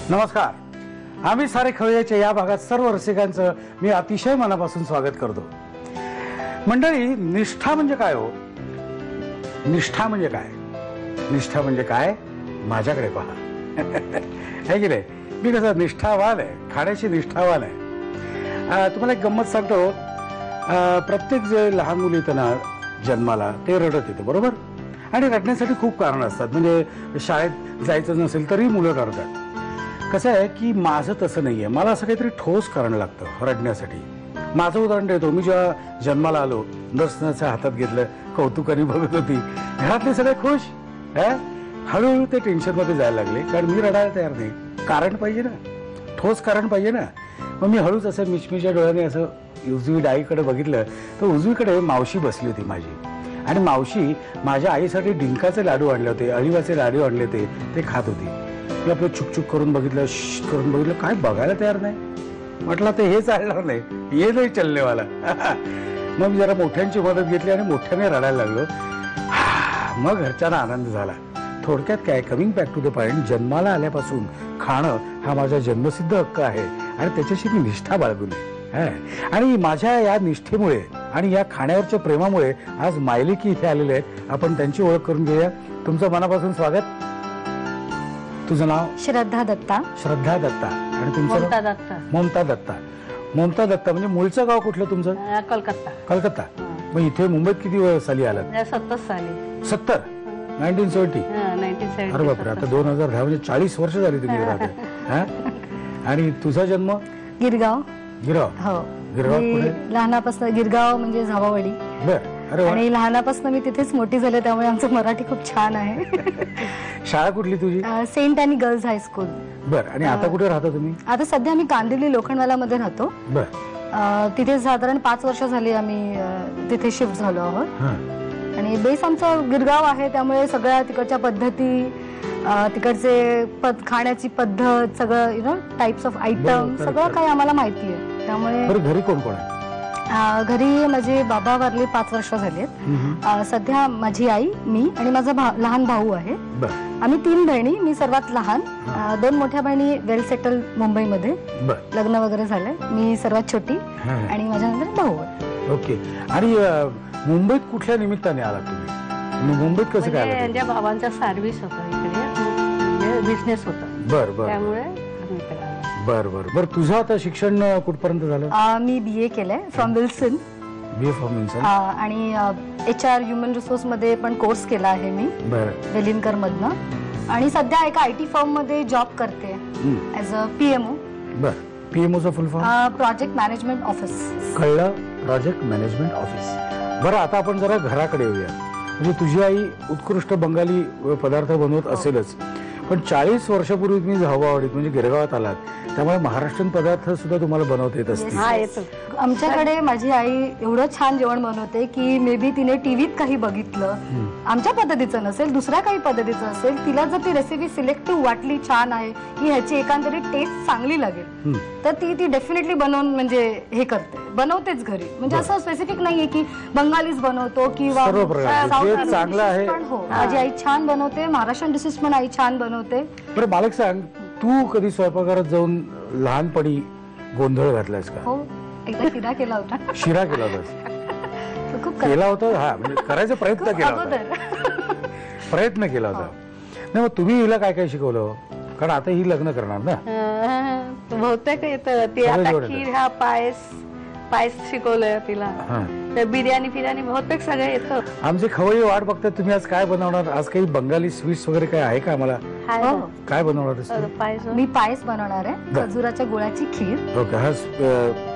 नमस्कार. आम्ही सारे खवय्याच्या या भागात सर्व रसिकांचं मी अतिशय मनापासून स्वागत करतो. मंडळी, निष्ठा म्हणजे काय हो? निष्ठा म्हणजे काय? निष्ठा म्हणजे काय? माझ्याकडे पहा. है की नाही? मी कसं निष्ठावान आहे, खाण्याची निष्ठावान आहे. तुम्हाला एक गंमत सांगतो. प्रत्येक जे लहान मुली येतं ना जन्माला, ते रडत येते, बरोबर? आणि रडण्यासाठी खूप कारण असतात. म्हणजे शाळेत जायचं नसेल तरी मुलं रडतात. कसं आहे की माझं तसं नाही आहे. मला असं काहीतरी ठोस कारण लागतं रडण्यासाठी. माझं उदाहरण देतो. मी जेव्हा जन्माला आलो, नर्सच्या हातात घेतलं, कौतुकाने बघत होती. घरातले सगळे खुश. हळूहळू ते टेन्शनमध्ये जायला लागले, कारण मी रडायला तयार नाही. कारण पाहिजे ना, ठोस कारण पाहिजे ना. मग मी हळूच असं मिचमिच्या डोळ्याने असं उजवी डाईकडे बघितलं, तर उजवीकडे मावशी बसली होती माझी. आणि मावशी माझ्या आईसाठी डिंकाचे लाडू आणले होते, अळीवाचे लाडू आणले होते, ते खात होती. मी आपलं चुकचुक करून बघितलं, करून बघितलं, काय बघायला तयार नाही. म्हटलं ते हे चालणार नाही, ये नाही चलनेवाला. मग मी जरा मोठ्यांची मदत घेतली आणि मोठ्याने रडायला लागलो. मग घरच्यांना आनंद झाला. थोडक्यात काय, coming back to the point, जन्माला आल्यापासून खाणं हा माझा जन्मसिद्ध हक्क आहे आणि त्याच्याशी मी निष्ठा बाळगून आहे. आणि माझ्या या निष्ठेमुळे आणि या खाण्यावरच्या प्रेमामुळे आज मायलेकी इथे आलेले आहेत. आपण त्यांची ओळख करून घेऊया. तुमचं मनापासून स्वागत. तुझं नाव? श्रद्धा दत्ता. श्रद्धा दत्ता. आणि तुमचं? ममता दत्ता. ममता दत्ता. ममता दत्ता म्हणजे मूळचं गाव कुठलं तुमचं? कलकत्ता. कलकत्ता. मग इथे मुंबईत किती साली आलात? 70 साली. 70? 1970. अरे बापरे, आता 2010 म्हणजे 40 वर्ष झाली तुम्ही राहते. आणि तुझा जन्म? गिरगाव. गिरगाव. हो. गिरगाव कुठे? लहानापासून गिरगाव म्हणजे झावावडी. बर. अरे वा. आणि लहानापासून मी तिथेच मोठी झाले, त्यामुळे आमचं मराठी खूप छान आहे. शाळा कुठली तुझी? सेंट आणि गर्ल्स हायस्कूल. बर. आणि आता कुठे राहता तुम्ही? आता सध्या आम्ही कांदिवली लोखंडवाला मध्ये राहतो. बर. तिथे साधारण 5 वर्ष झाली आम्ही तिथे शिफ्ट झालो आहोत. आणि बेस आमचं गिरगाव आहे, त्यामुळे सगळ्या तिकडच्या पद्धती, तिकडचे खाण्याची पद्धत, सगळं टाइप्स ऑफ आयटम सगळं काही आम्हाला माहिती आहे. त्यामुळे घरी कोण कोण आहे? घरी माझे बाबा वारले 5 वर्ष झालेत. सध्या माझी आई, मी आणि माझा लहान भाऊ आहे. आम्ही 3 बहिणी. मी सर्वात लहान. 2 मोठ्या बहिणी वेल सेटल मुंबईमध्ये, लग्न वगैरे झालंय. मी सर्वात छोटी आणि माझ्यानंतर भाऊ आहे. ओके. आणि मुंबईत कुठल्या निमित्ताने आला तुम्ही? मुंबईत कसं काय? त्यांच्या भावांचा सर्व्हिस होता इकडे, बिझनेस होता. बर बर. त्यामुळे बर बर बर. तुझं आता शिक्षण कुठपर्यंत झालं? मी BA केलंय from Wilson. BA from Wilson. आणि HR ह्युमन रिसोर्स मध्ये पण कोर्स केला आहे मी वेलिनकर मधनं. आणि सध्या एका IT फर्म मध्ये जॉब करते ऍज अ PMO. बर. PMO चा फुल फॉर्म? Project management office. कळलं, प्रोजेक्ट मॅनेजमेंट ऑफिस. बरं, आता आपण जरा घराकडे येऊया. म्हणजे तुझी आई उत्कृष्ट बंगाली पदार्थ बनवत असेलच, पण 40 वर्षापूर्वी तुम्ही झावावाडीत म्हणजे गिरगावात आलात, त्यामुळे महाराष्ट्रीयन पदार्थ सुद्धा तुम्हाला बनवता येत असतील. आमच्याकडे माझी आई एवढं छान जेवण बनवते की मे बी तिने टीव्हीत काही बघितलं, आमच्या पद्धतीचं नसेल, दुसऱ्या काही पद्धतीचं असेल, तिला जर ती रेसिपी सिलेक्टिव्ह वाटली, छान आहे की ह्याची एकंदरीत टेस्ट चांगली लागेल, तर ती डेफिनेटली बनवून म्हणजे हे करते, बनवतेच घरी. म्हणजे असं स्पेसिफिक नाहीये की बंगालीच बनवतो किंवा चांगलं आहे. हो, माझी आई छान बनवते. महाराष्ट्रीयन डिशेस पण आई छान बनवते. बरं, मालक सांग, तू कधी स्वयंपाकघरात जाऊन लहानपणी गोंधळ घातलायस का? हो, एकदा शिरा केला होता. शिरा केला होता? खूप केला होता. हा, म्हणजे करायचा प्रयत्न केला होता. प्रयत्न केला होता. नाही, मग तुम्ही हिला काय काय शिकवलं? कारण आता ही लग्न करणार ना. बहुतेक येतं ती. आता खीर, हा पायस शिकवलंय तिला. बिर्याणी फिर्याणी बहुतेक सगळं येतं. आमचे खवय्ये वाट बघतात तुम्ही आज काय बनवणार. आज काही बंगाली स्वीट्स वगैरे काय आहे का? आम्हाला काय बनवणार? मी पायस बनवणार आहे, खजुराच्या गुळाची खीर. ओके. हा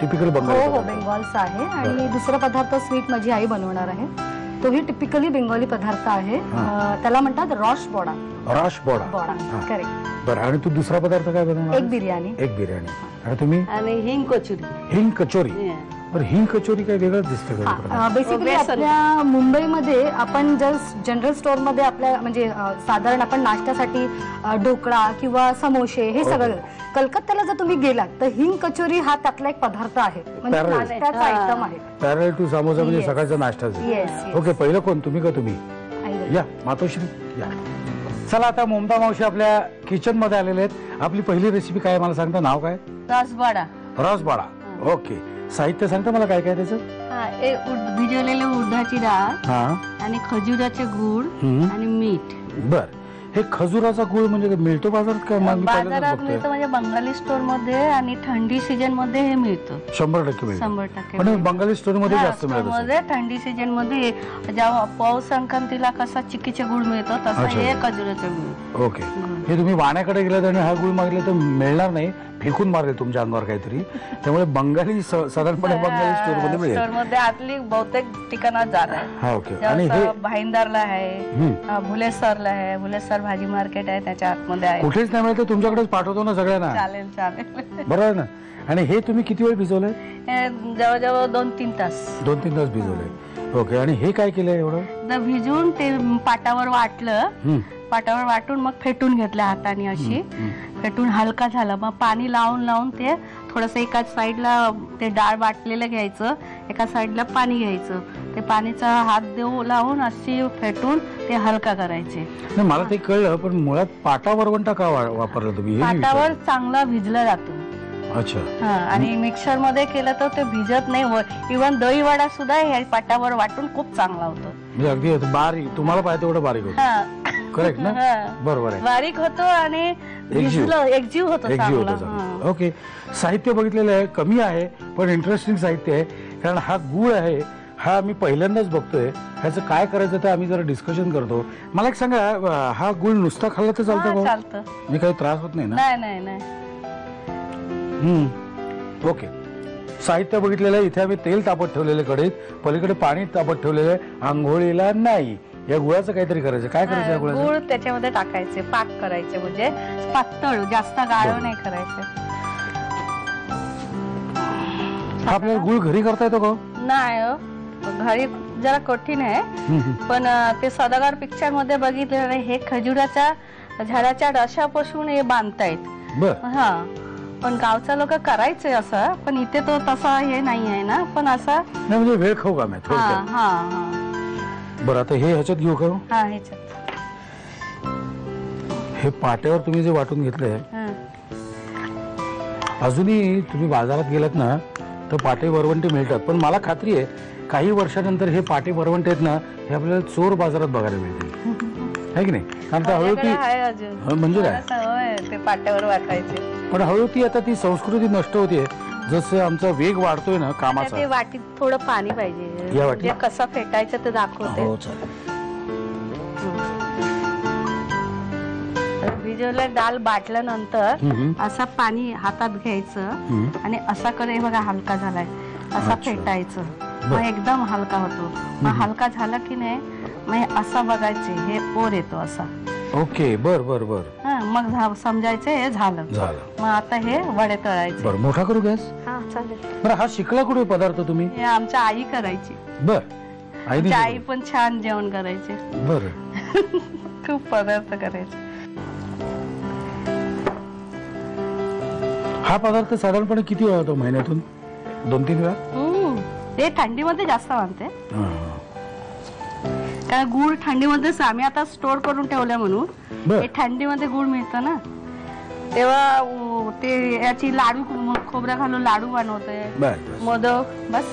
टिपिकल बंगाली? हो, बेंगॉलचा आहे. आणि दुसरा पदार्थ स्वीट माझी आई बनवणार आहे. तोही टिपिकली बेंगॉली पदार्थ आहे. त्याला म्हणतात रॉश बोडा. रॉश बोडा. करेक्ट. बरं. आणि तू दुसरा पदार्थ काय बनवणार? एक बिर्याणी. एक बिर्याणी. आणि तुम्ही? आणि हिंग कचोरी. हिंग कचोरी. बरं, हिंग कचोरी काय वेगळंच दिसतं? बेसिकली आपल्या मुंबईमध्ये आपण जर जनरल स्टोअर मध्ये आपल्या म्हणजे साधारण आपण नाश्त्यासाठी ढोकळा किंवा समोसे हे सगळं. कलकत्त्याला जर तुम्ही गेलात तर हिंग कचोरी हा त्यातला एक पदार्थ आहे, म्हणजे नाश्त्याचा आयटम आहे. पॅरल टू समोसा म्हणजे सकाळचा नाश्ता. ओके. पहिलं कोण, तुम्ही का तुम्ही? या मातोश्री या. चला आता ममता मावशी आपल्या किचन मध्ये आलेले आहेत. आपली पहिली रेसिपी काय मला सांगता, नाव काय? रसवडा. रसवडा. ओके. साहित्य सांगता मला काय काय त्याचं? भिजवलेली उडदाची डाळ हा आणि खजुराचे गुळ आणि मीठ. बर. हे खजुराचा गुळ म्हणजे मिळतो बाजारात का? बाजारात मिळतो, म्हणजे बंगाली स्टोर मध्ये आणि थंडी सीजन मध्ये हे मिळतं. 100% मिळतं. 100% पण बंगाली स्टोर मध्ये जास्त मिळत मध्ये थंडी सीजन मध्ये जेव्हा पाऊस संक्रांतीला कसा चिक्कीचे गुळ मिळतो तसं हे खजुराचे गुळ. ओके. हे तुम्ही वाण्याकडे गेलात आणि हा गुळ मागले तर मिळणार नाही, फेकून मारले तुमच्या अंगावर काहीतरी. त्यामुळे बंगाली साधारणपणे बंगाली स्टोर मध्ये मिळेल. स्टोर मध्ये आतली बहुतेक ठिकाणात जात आहे. हा ओके. आणि हे भाईंदरला आहे, भुलेसरला आहे, भुलेसर भाजी मार्केट आहे त्याच्या आतमध्ये आहे. कुठेच नाही मिळत तुमच्याकडेच पाठवतो ना सगळ्यांना. चालेल चालेल. बरोबर आहे ना. आणि हे तुम्ही किती वेळ भिजवलंय? जवळजवळ 2-3 तास. 2-3 तास भिजवलंय. ओके. आणि हे काय केलंय एवढं? भिजवून ते पाटावर वाटलं, पाटावर वाटून मग फेटून घेतलं हाताने, अशी फेटून हलका झाला. मग पाणी लावून लावून ते थोडस एका साईडला ते डाळ वाटलेलं घ्यायचं, एका साईडला पाणी घ्यायचं, ते पाणीचा हात देऊ लावून अशी फेटून ते हलका करायचे. मला ते कळलं, पण मुळात पाटा वरवंटा का वापरला तुम्ही? पाटावर चांगला भिजला जातो. अच्छा. हा. आणि मिक्सर मध्ये केलं तर ते भिजत नाही. इव्हन दही वडा सुद्धा हे पाटावर वाटून खूप चांगला होतो. म्हणजे अगदी बारीक, तुम्हाला पाहिजे तेवढं बारीक होतं. करेक्ट ना? बरोबर आहे. बारीक होतो आणि एकजीव होतो. ओके. साहित्य बघितलेलं आहे, कमी आहे पण इंटरेस्टिंग साहित्य आहे. कारण हा गुळ आहे, हा मी पहिल्यांदाच बघतोय. ह्याचं काय करायचं ते आम्ही जरा डिस्कशन करतो. मला एक सांगा, हा गुळ नुसता खाल्ला तर चालतं? चालतं. मी काही त्रास होत नाही ना? नाही नाही. ओके. साहित्य बघितलेलं आहे. इथे आम्ही तेल तापत ठेवलेले कढईत, पलीकडे पाणी तापत ठेवलेलं आहे. आंघोळीला नाही. या गुळाचं काहीतरी करायचं. काय करायचं या गुळाचं? गुळ त्याच्यामध्ये टाकायचे, पाक करायचे, म्हणजे पातळ, जास्त गाढ नाही करायचे. आपल्याला गुळ घरी करता येतो का? नाही, घरी जरा कठीण आहे. पण ते सदागार पिक्चर मध्ये बघितलं, हे खजुराच्या झाडाच्या रशापासून हे बांधतायत. बर. हा. पण गावचा लोक करायचे असं, पण इथे तो तसा हे नाही आहे ना. पण असा म्हणजे वेळ खाऊ का? बरं. आता हे ह्याच्यात घेऊ का? हा, ह्याच्यात. हे पाट्यावर तुम्ही जे वाटून घेतलंय, अजूनही तुम्ही बाजारात गेलात ना तर पाटे वरवंटे मिळतात. पण मला खात्री आहे काही वर्षानंतर हे पाटे वरवंटे आहेत ना, हे आपल्याला चोर बाजारात बघायला मिळतील, आहे की नाही? कारण हळूहळू ती म्हणजे काय ते पाट्यावर वाटायचे. पण हळूहळू ती आता ती संस्कृती नष्ट होतीये. जसं आमचा वेग वाढतोय ना कामाचा. ते वाटीत थोडं पाणी पाहिजे, या वाटीत कसं फेटायचं ते दाखवते. भिजवलं डाळ बाटल्यानंतर असा पाणी हातात घ्यायचं आणि असा करे, बघा हलका झालाय, असा फेटायचं. मग एकदम हलका होतो. मग हलका झाला की नाही, मग असा बघायचे, हे पोर येतो असा. ओके. बर बर बर. मग समजायचं हे झालं. मग आता हे वडे तळायचे. बर. मोठा करू गॅस? हा चालेल. बरं. हा शिकला कुठे पदार्थ तुम्ही? हे आमच्या आई करायची. बर. आई पण छान जेवण करायचे. बर. खूप पदार्थ करायचे. हा पदार्थ साधारणपणे किती वेळा होतो महिन्यातून? 2-3 वेळा? ते थंडीमध्ये जास्त बांधते, कारण गुळ थंडीमध्येच आम्ही आता स्टोर करून ठेवल्या म्हणून. हे थंडीमध्ये गुळ मिळतं ना, तेव्हा ते याची लाडू, खोबऱ्या घालून लाडू बनवते, मोदक. बस.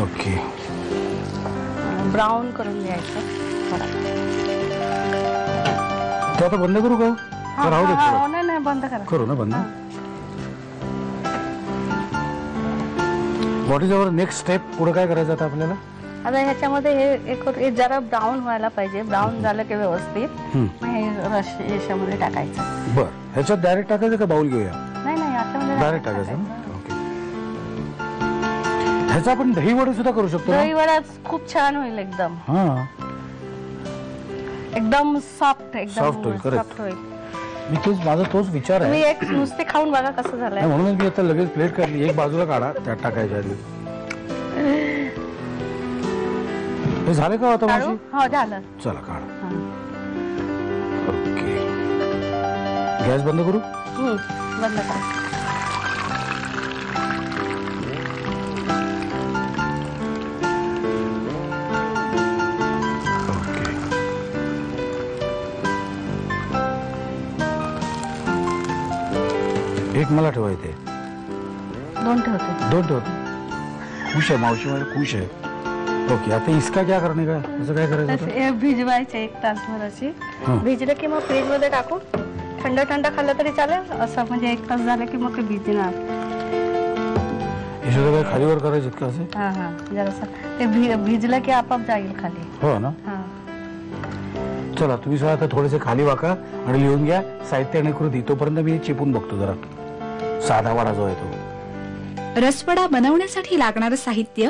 ओके. ब्राऊन करून घ्यायचं. ते आता बंद करू का? राहू दे. नाही, बंद करा. करू ना बंद. What is our next step? पुढे काय करायचं आता आपल्याला? आता ह्याच्यामध्ये हे जरा ब्राऊन व्हायला पाहिजे. ब्राऊन झालं की व्यवस्थित हे रस याच्यामध्ये टाकायचं. बर. ह्याच्यात डायरेक्ट टाकायचं का बाउल घेऊया? नाही, याच्यामध्ये डायरेक्ट टाकायचं. ओके. ह्याचा आपण दही वडे सुद्धा करू शकतो. दही वडा खूप छान होईल. एकदम सॉफ्ट होईल. मी माझा तोच विचार आहे. तुम्ही एक नुसते खाऊन बघा कसं झालंय. म्हणून मी आता लगेच प्लेट काढली. एक बाजूला काढा, त्यात टाकायच्या आधी. हे झाले का आता? हो, झालं. चला काढा. ओके. गॅस बंद करू? बंद करा. एक मला ठेवायचे. 2 ठेवते. 2 ठेवतो. खुश आहे मावशी, माझी खुश आहे. ओके, आता इसका क्या करणे का, असं काय करायचं आता? हे भिजवायचे 1 तासभर अशी. हं. भिजलं की मग फ्रीज मध्ये टाकू. थंड थंड खाल्लं तरी चालेल. असं म्हणजे 1 तास झालं की मग ते भिजणार. हे सगळं काय खालीवर करायचं का असे? हा हा, जरासं ते भिजलं की आपाप जाईल खाली. हो ना. हा. चला तुम्ही सगळं आता थोडेसे खाली वाका आणि लिहून घ्या साहित्य आणि कृती. तोपर्यंत मी चिपून बघतो जरा साधा वडा जो आहे तो. रसवडा बनवण्यासाठी लागणारं साहित्य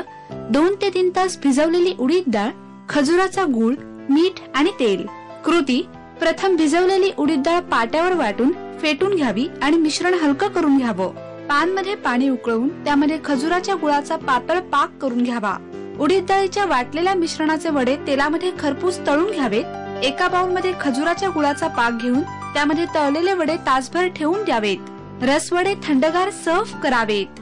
2 ते 3 तास भिजवलेली उडीद डाळ, खजुराचा गूळ, मीठ आणि तेल. कृती: प्रथम भिजवलेली उडीद डाळ पाट्यावर वाटून फेटून घ्यावी आणि मिश्रण हलकं करून घ्यावं. पॅन मध्ये पाणी उकळवून त्यामध्ये खजुराच्या गुळाचा पातळ पाक करून घ्यावा. उडीद डाळीच्या वाटलेल्या मिश्रणाचे वडे तेलामध्ये खरपूस तळून घ्यावेत. एका बाउल मध्ये खजुराच्या गुळाचा पाक घेऊन त्यामध्ये तळलेले वडे तासभर ठेवून द्यावेत. रसवडे थंडगार सर्व्ह करावेत.